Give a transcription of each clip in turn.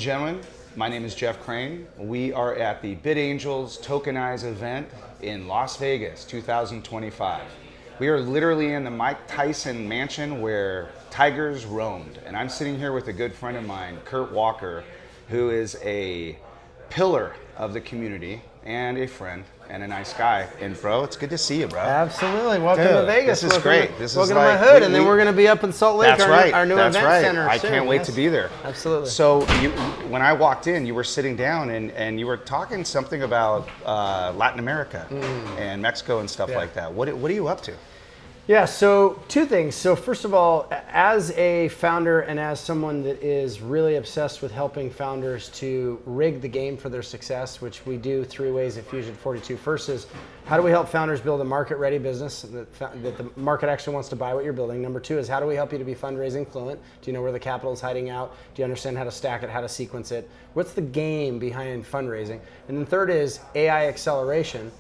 gentlemen, my name is Jeff Crane. We are at the Bid Angels Tokenize event in Las Vegas 2025. We are literally in the Mike Tyson mansion where tigers roamed. And I'm sitting here with a good friend of mine, Kurt Walker, who is a pillar of the community and a friend and a nice guy. And bro, it's good to see you, bro. Absolutely. Welcome Dude, to Vegas. This is great. Welcome to my hood, and then we're going to be up in Salt Lake, our new event center. I can't wait to be there. Absolutely. So when I walked in, you were sitting down and you were talking something about Latin America and Mexico and stuff like that. What are you up to? Yeah, so two things. So first of all, as a founder and as someone that is really obsessed with helping founders to rig the game for their success, which we do three ways at Fusion 42. First is, how do we help founders build a market-ready business that the market actually wants to buy what you're building? Number two is, how do we help you to be fundraising fluent? Do you know where the capital is hiding out? Do you understand how to stack it, how to sequence it? What's the game behind fundraising? And then third is AI acceleration.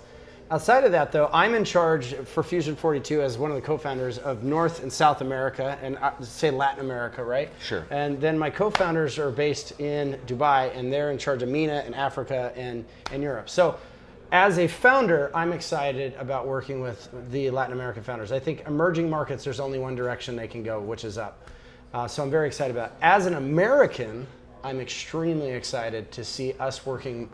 Outside of that, though, I'm in charge for Fusion 42 as one of the co-founders of North and South America, and say Latin America, right? Sure. And then my co-founders are based in Dubai, and they're in charge of MENA and Africa and Europe. So as a founder, I'm excited about working with the Latin American founders. I think emerging markets, there's only one direction they can go, which is up. So I'm very excited about it. As an American, I'm extremely excited to see us working.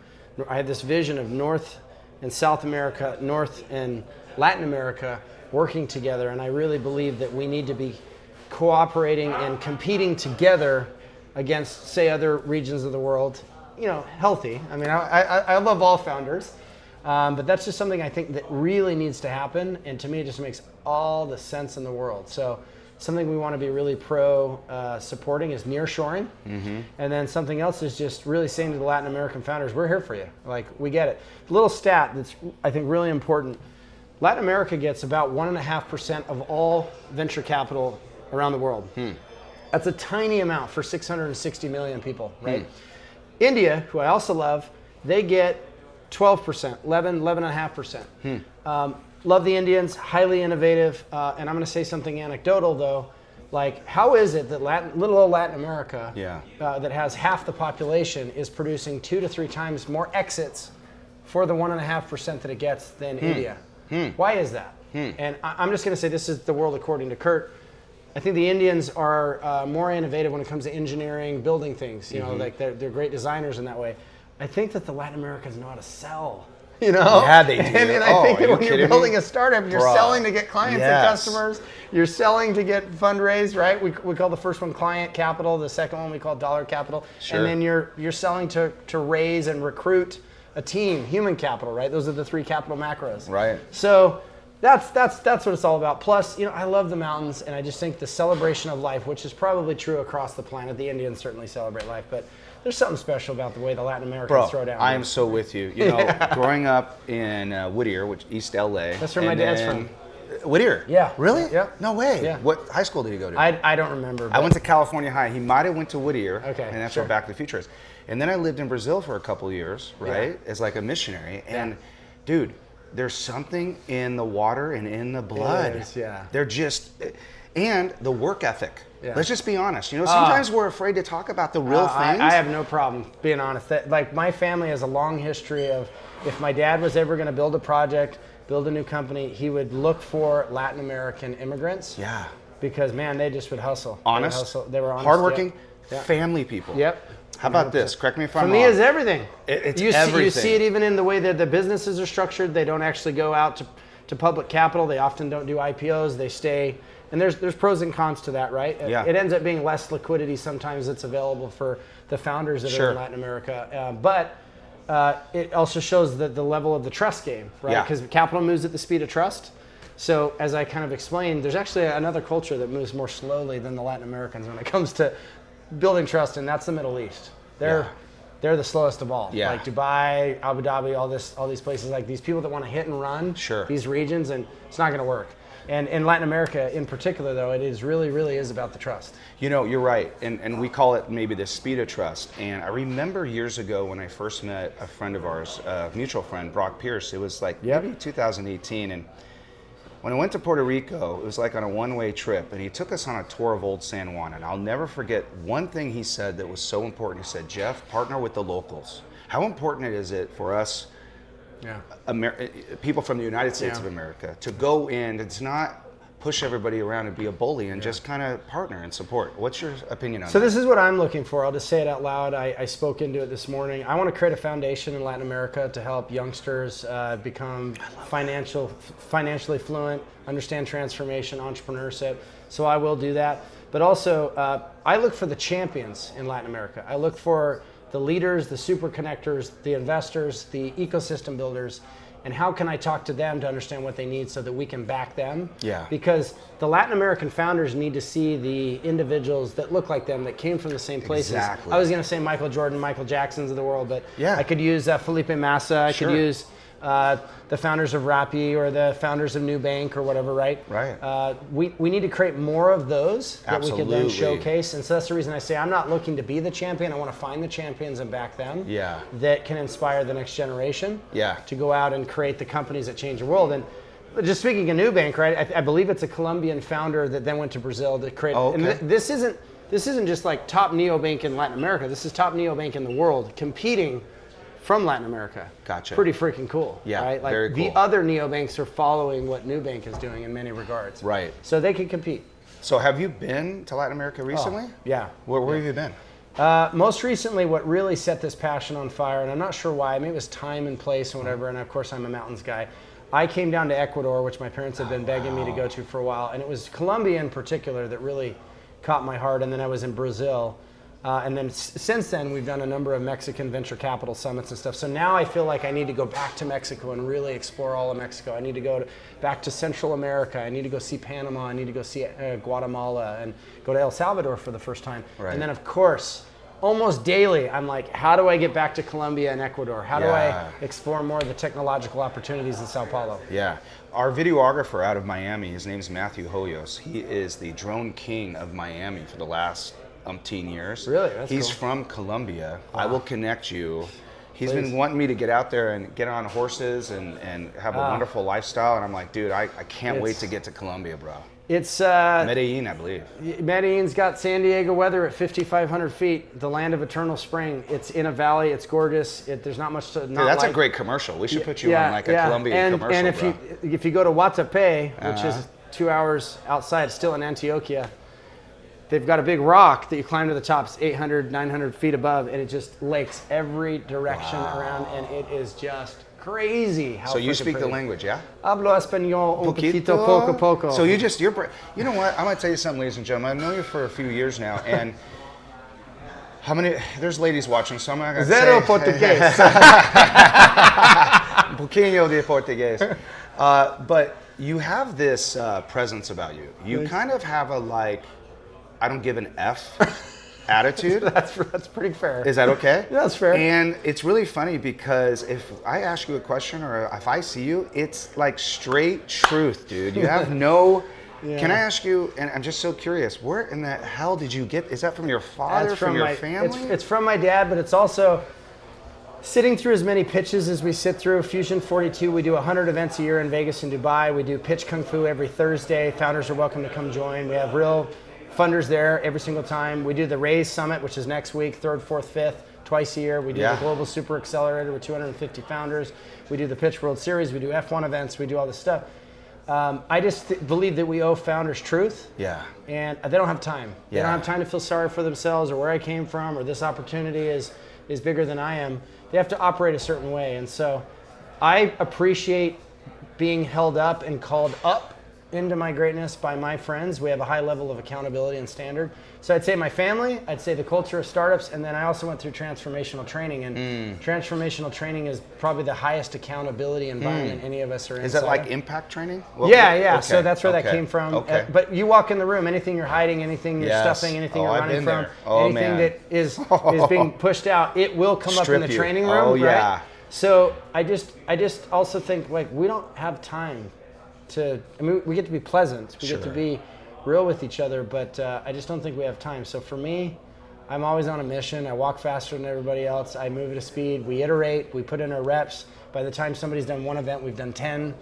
I had this vision of North and South America, North and Latin America working together. And I really believe that we need to be cooperating and competing together against, say, other regions of the world, healthy. I mean, I love all founders, but that's just something I think that really needs to happen. And to me, it just makes all the sense in the world. So something we want to be really supporting is nearshoring. And then something else is just really saying to the Latin American founders, we're here for you. Like, we get it. A little stat that's, I think, really important. Latin America gets about 1.5% of all venture capital around the world. That's a tiny amount for 660 million people, right? India, who I also love, they get 12%, 11.5%. Love the Indians, highly innovative, and I'm going to say something anecdotal though. Like, how is it that little old Latin America, that has half the population, is producing 2 to 3 times more exits for the 1.5% that it gets than India? Why is that? And I'm just going to say, this is the world according to Kurt. I think the Indians are more innovative when it comes to engineering, building things. Like they're great designers in that way. I think that the Latin Americans know how to sell. Yeah, they do. And I think that when you're building a startup, you're selling to get clients and customers. You're selling to get fundraised, right? We call the first one client capital. The second one we call dollar capital. Sure. And then you're selling to raise and recruit a team, human capital, right? Those are the 3 capital macros. Right. So that's what it's all about. Plus, I love the mountains, and I just think the celebration of life, which is probably true across the planet. The Indians certainly celebrate life, but there's something special about the way the Latin Americans throw down. I am so with you. Growing up in Whittier, which East LA. That's where my dad's from. Whittier? Yeah. Really? Yeah. No way. Yeah. What high school did he go to? I don't remember. I went to California High. He might have went to Whittier. Okay. And that's where Back to the Future is. And then I lived in Brazil for a couple of years, right? As like a missionary. And dude, there's something in the water and in the blood. It is, yeah. They're just, and the work ethic. Yeah. Let's just be honest. Sometimes we're afraid to talk about the real things. I have no problem being honest. Like, my family has a long history of, if my dad was ever going to build a project, build a new company, he would look for Latin American immigrants. Yeah. Because, man, they just would hustle. Honest. They were honest. Hardworking, family people. Yep. How about this? Correct me if I'm wrong. For me, it's everything. It's everything. You see it even in the way that the businesses are structured. They don't actually go out to public capital. They often don't do IPOs. They stay. And there's pros and cons to that, right? Yeah. It ends up being less liquidity sometimes that's available for the founders that are in Latin America. But it also shows the level of the trust game, right? Because capital moves at the speed of trust. So as I kind of explained, there's actually another culture that moves more slowly than the Latin Americans when it comes to building trust, and that's the Middle East. They're the slowest of all. Yeah. Like Dubai, Abu Dhabi, all these places, like these people that want to hit and run these regions, and it's not going to work. And in Latin America in particular, though, it is really is about the trust. You're right. And we call it maybe the speed of trust. And I remember years ago when I first met a friend of ours, a mutual friend, Brock Pierce, it was like maybe 2018. And When I went to Puerto Rico, it was like on a one-way trip, and he took us on a tour of Old San Juan. And I'll never forget one thing he said that was so important. He said, Jeff, partner with the locals. How important is it for us, people from the United States of America, to go in and to not push everybody around and be a bully and just kind of partner and support? What's your opinion on that? So this is what I'm looking for. I'll just say it out loud. I spoke into it this morning. I want to create a foundation in Latin America to help youngsters become financially fluent, understand transformation, entrepreneurship. So I will do that. But also, I look for the champions in Latin America. I look for the leaders, the super connectors, the investors, the ecosystem builders, and how can I talk to them to understand what they need so that we can back them? Yeah. Because the Latin American founders need to see the individuals that look like them, that came from the same places. Exactly. I was going to say Michael Jordan, Michael Jacksons of the world, but Yeah. I could use Felipe Massa. I could use the founders of Rappi or the founders of Nubank or whatever, right? Right. We need to create more of those that we can then Absolutely. showcase. And so that's the reason I say I'm not looking to be the champion. I want to find the champions and back them. Yeah. That can inspire the next generation. Yeah. To go out and create the companies that change the world. And just speaking of Nubank, right? I believe it's a Colombian founder that then went to Brazil to create. Oh, okay. And this isn't just like top neobank in Latin America. This is top neobank in the world competing from Latin America. Gotcha. Pretty freaking cool. Yeah, right? Like very cool. the other neobanks are following what Nubank is doing in many regards. Right. So they can compete. So have you been to Latin America recently? Yeah. Where have you been? Most recently, what really set this passion on fire, and I'm not sure why, maybe it was time and place and whatever, and of course I'm a mountains guy. I came down to Ecuador, which my parents had been begging me to go to for a while, and it was Colombia in particular that really caught my heart, and then I was in Brazil. And then since then, we've done a number of Mexican venture capital summits and stuff. So now I feel like I need to go back to Mexico and really explore all of Mexico. I need to go back to Central America. I need to go see Panama. I need to go see Guatemala and go to El Salvador for the first time. Right. And then, of course, almost daily, I'm like, how do I get back to Colombia and Ecuador? How do I explore more of the technological opportunities in Sao Paulo? Yeah. Our videographer out of Miami, his name's Matthew Hoyos. He is the drone king of Miami for the last umpteen years. Really? That's He's cool. from Colombia. I will connect you. He's Please. been wanting me to get out there and get on horses and have a wonderful lifestyle. And I'm like, dude, I can't wait to get to Colombia, bro. It's Medellin, I believe. Medellin's got San Diego weather at 5,500 feet, the land of eternal spring. It's in a valley. It's gorgeous. There's not much to not Dude, that's like. a great commercial. We should put you on like a Colombian commercial, and bro. if you go to Guatapé, which is 2 hours outside, still in Antioquia, they've got a big rock that you climb to the top. It's 800, 900 feet above, and it just lakes every direction around, and it is just crazy how So you freaking speak the pretty. language, yeah? Hablo español un poquito, poco, poco. So you know what? I'm gonna tell you something, ladies and gentlemen. I've known you for a few years now, and there's ladies watching, so I'm not gonna Zero say. portugués. Un poquinho de portugués. But you have this presence about you. You kind of have a like, I don't give an F attitude. That's pretty fair. Is that okay? Yeah, that's fair. And it's really funny because if I ask you a question or if I see you, it's like straight truth, dude. You have no... Yeah. Can I ask you, and I'm just so curious, where in the hell did you get... Is that from your father, That's from your my family? It's from my dad, but it's also sitting through as many pitches as we sit through. Fusion 42, we do 100 events a year in Vegas and Dubai. We do Pitch Kung Fu every Thursday. Founders are welcome to come join. We have real funders there every single time. We do the Raise Summit, which is next week, 3rd, 4th, 5th, twice a year. We do the Global Super Accelerator with 250 founders. We do the Pitch World Series. We do F1 events. We do all this stuff. I just believe that we owe founders truth. Yeah. And they don't have time. They Yeah. don't have time to feel sorry for themselves or where I came from or this opportunity is bigger than I am. They have to operate a certain way. And so I appreciate being held up and called up into my greatness by my friends. We have a high level of accountability and standard. So I'd say my family, I'd say the culture of startups, and then I also went through transformational training, and transformational training is probably the highest accountability environment any of us are in. Is that like impact training? Yeah. Okay. So that's where that came from. Okay. But you walk in the room, anything you're hiding, anything you're stuffing, anything you're I've running been from, there. Oh, anything man. that is being pushed out, it will come up in Strip the you. training room. Oh, yeah. Right? So I just also think like we don't have time to. I mean, we get to be pleasant. We get to be real with each other, but I just don't think we have time. So for me, I'm always on a mission. I walk faster than everybody else. I move at a speed. We iterate. We put in our reps. By the time somebody's done one event, we've done 10.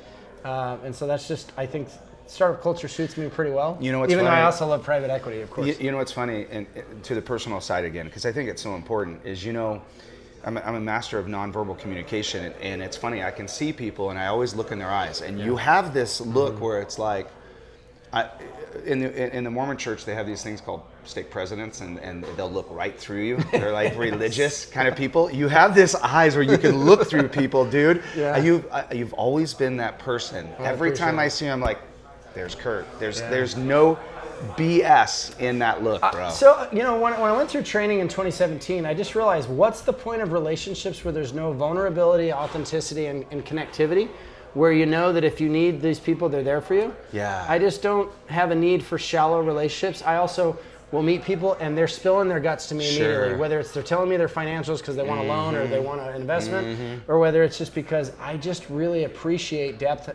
And so that's just, I think startup culture suits me pretty well. You know what's Even funny? though I also love private equity, of course. You know what's funny, and to the personal side again, because I think it's so important, is, you know, I'm a master of nonverbal communication, and it's funny, I can see people and I always look in their eyes, and you have this look where it's like, in the Mormon church, they have these things called stake presidents, and they'll look right through you. They're like religious kind of people. You have this eyes where you can look through people, dude. Yeah. You've always been that person. I Every time appreciate I see you, I'm like, there's Kurt. There's no BS in that look, bro. So, you know, when I went through training in 2017, I just realized, what's the point of relationships where there's no vulnerability, authenticity, and connectivity, where you know that if you need these people, they're there for you? Yeah. I just don't have a need for shallow relationships. I also will meet people and they're spilling their guts to me immediately, whether it's they're telling me their financials because they want a loan or they want an investment, or whether it's just because I just really appreciate depth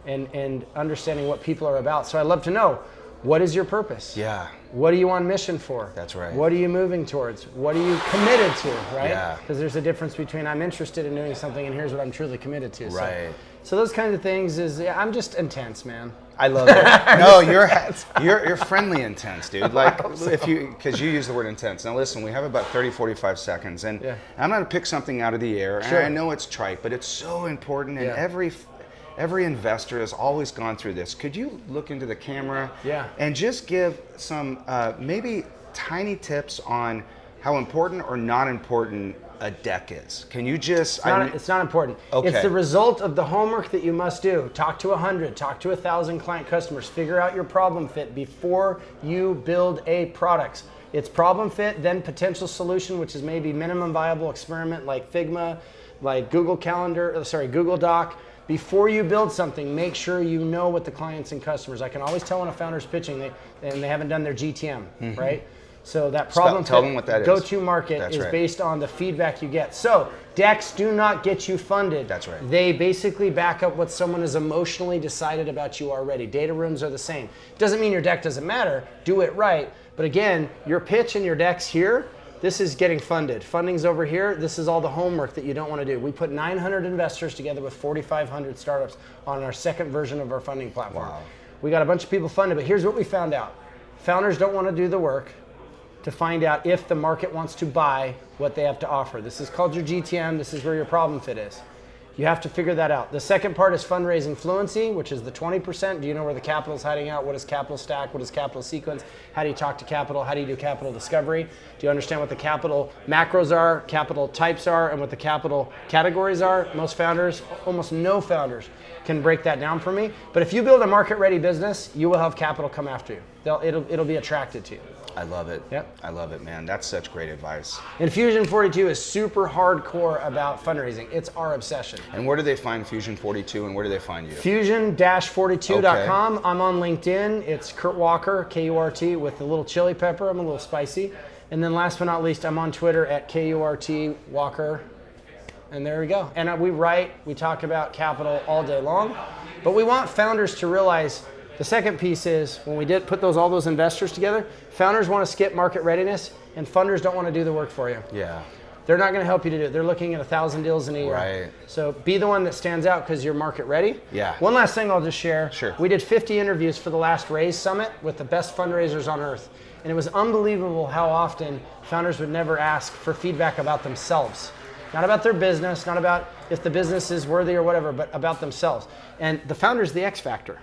and understanding what people are about. So I love to know, what is your purpose? Yeah. What are you on mission for? That's right. What are you moving towards? What are you committed to, right? Yeah. Because there's a difference between I'm interested in doing something and here's what I'm truly committed to. Right. So those kinds of things I'm just intense, man. I love it. No, you're friendly intense, dude. Like, because you use the word intense. Now listen, we have about 30, 45 seconds, and I'm gonna pick something out of the air. Sure. And I know it's trite, but it's so important, and every investor has always gone through this. Could you look into the camera and just give some maybe tiny tips on how important or not important a deck is? Can you just... It's not important. Okay. It's the result of the homework that you must do. Talk to 100, talk to 1,000 client customers, figure out your problem fit before you build a product. It's problem fit, then potential solution, which is maybe minimum viable experiment like Figma, like Google Doc. Before you build something, make sure you know what the clients and customers. I can always tell when a founder's pitching and they haven't done their GTM, right? So that problem tell them what that is. Go-to market is based on the feedback you get. So decks do not get you funded. That's right. They basically back up what someone has emotionally decided about you already. Data rooms are the same. Doesn't mean your deck doesn't matter. Do it right. But again, your pitch and your decks here, this is getting funded. Funding's over here. This is all the homework that you don't want to do. We put 900 investors together with 4,500 startups on our second version of our funding platform. Wow. We got a bunch of people funded, but here's what we found out. Founders don't want to do the work to find out if the market wants to buy what they have to offer. This is called your GTM. This is where your problem fit is. You have to figure that out. The second part is fundraising fluency, which is the 20%. Do you know where the capital is hiding out? What is capital stack? What is capital sequence? How do you talk to capital? How do you do capital discovery? Do you understand what the capital macros are, capital types are, and what the capital categories are? Most founders, almost no founders, can break that down for me. But if you build a market-ready business, you will have capital come after you. It'll be attracted to you. I love it. Yep. I love it, man. That's such great advice. And Fusion 42 is super hardcore about fundraising. It's our obsession. And where do they find Fusion 42, and where do they find you? Fusion-42.com. I'm on LinkedIn. It's Kurt Walker, K-U-R-T, with a little chili pepper. I'm a little spicy. And then last but not least, I'm on Twitter at K-U-R-T Walker. And there we go. And we talk about capital all day long. But we want founders to realize the second piece is, when we did put all those investors together, founders want to skip market readiness, and funders don't want to do the work for you. Yeah. They're not going to help you to do it. They're looking at 1,000 deals in a year. Right. So be the one that stands out because you're market ready. Yeah. One last thing I'll just share. Sure. We did 50 interviews for the last Raise Summit with the best fundraisers on earth. And it was unbelievable how often founders would never ask for feedback about themselves. Not about their business, not about if the business is worthy or whatever, but about themselves. And the founder is the X factor.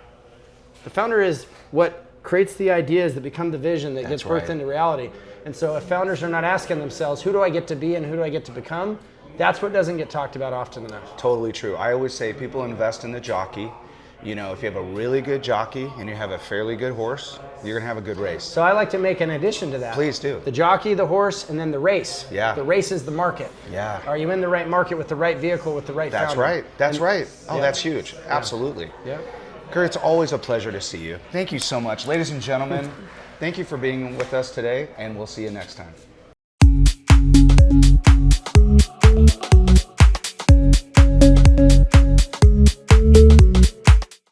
The founder is what creates the ideas that become the vision that gets birthed into reality. And so if founders are not asking themselves, who do I get to be and who do I get to become? That's what doesn't get talked about often enough. Totally true. I always say people invest in the jockey. You know, if you have a really good jockey and you have a fairly good horse, you're going to have a good race. So I like to make an addition to that. Please do. The jockey, the horse, and then the race. Yeah. The race is the market. Yeah. Are you in the right market with the right vehicle with the right founder? That's right. That's right. Oh, that's huge. Absolutely. Yeah. Kurt, it's always a pleasure to see you. Thank you so much. Ladies and gentlemen, thank you for being with us today, and we'll see you next time.